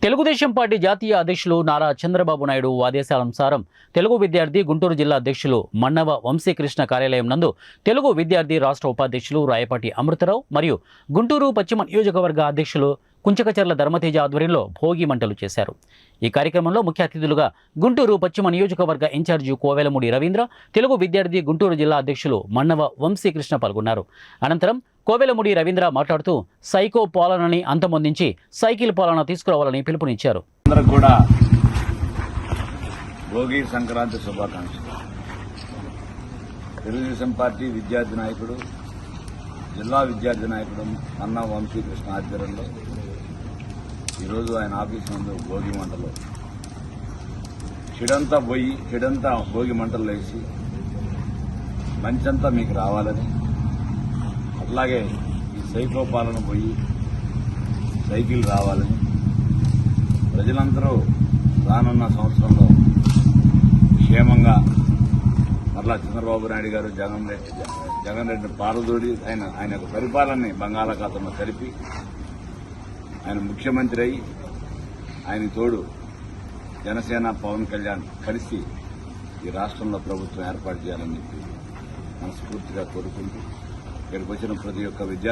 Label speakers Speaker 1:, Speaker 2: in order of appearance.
Speaker 1: Telugu Desam party జాతీయ అధ్యక్షులు నారా చంద్రబాబు నాయుడు ఆదేశానుసారం తెలుగు విద్యార్థి గుంటూరు జిల్లా అధ్యక్షులు మన్నవ వంశీకృష్ణ కార్యాలయం నందు తెలుగు విద్యార్థి రాష్ట్ర ఉపాధ్యక్షులు రాయపాటి అమృతరావు మరియు గుంటూరు పశ్చిమ నియోజకవర్గ అధ్యక్షులు కుంచకచర్ల ధర్మతేజ ఆధ్వర్యంలో భోగి మంటలు చేశారు. ఈ కార్యక్రమంలో ముఖ్య అతిథులుగా గుంటూరు పశ్చిమ నియోజకవర్గ ఇన్ఛార్జి కోవెలమూడి రవీంద్ర, తెలుగు విద్యార్థి గుంటూరు జిల్లా అధ్యక్షులు మన్నవ వంశీకృష్ణ పాల్గొన్నారు. అనంతరం కోవెలమూడి రవీంద్ర మాట్లాడుతూ సైకో పాలనని అంతమొందించి సైకిల్ పాలన తీసుకురావాలని పిలుపునిచ్చారు.
Speaker 2: భోగి సంక్రాంతి శుభాకాంక్షలు. తెలుగుదేశం పార్టీ విద్యార్థి నాయకుడు, జిల్లా విద్యార్థి నాయకుడు మన్నవ వంశీకృష్ణ ఆధ్వర్యంలో ఈరోజు ఆయన ఆఫీస్ నందు భోగి మంటలు చెడంతా భోగి మంటలు వేసి మంచంతా మీకు రావాలని, అట్లాగే ఈ సైకో పాలన పోయి సైకిల్ రావాలని, ప్రజలందరూ రానున్న సంవత్సరంలో క్షేమంగా మరలా చంద్రబాబు నాయుడు గారు జగన్ రెడ్డి పారదోడి ఆయన యొక్క పరిపాలనని బంగాళాఖాతంలో కలిపి ఆయన ముఖ్యమంత్రి అయి ఆయన తోడు జనసేన పవన్ కళ్యాణ్ కలిసి ఈ రాష్ట్రంలో ప్రభుత్వం ఏర్పాటు చేయాలని చెప్పి మనస్ఫూర్తిగా కోరుకుంటూ ఇక్కడికి వచ్చిన ప్రతి ఒక్క విద్యార్థి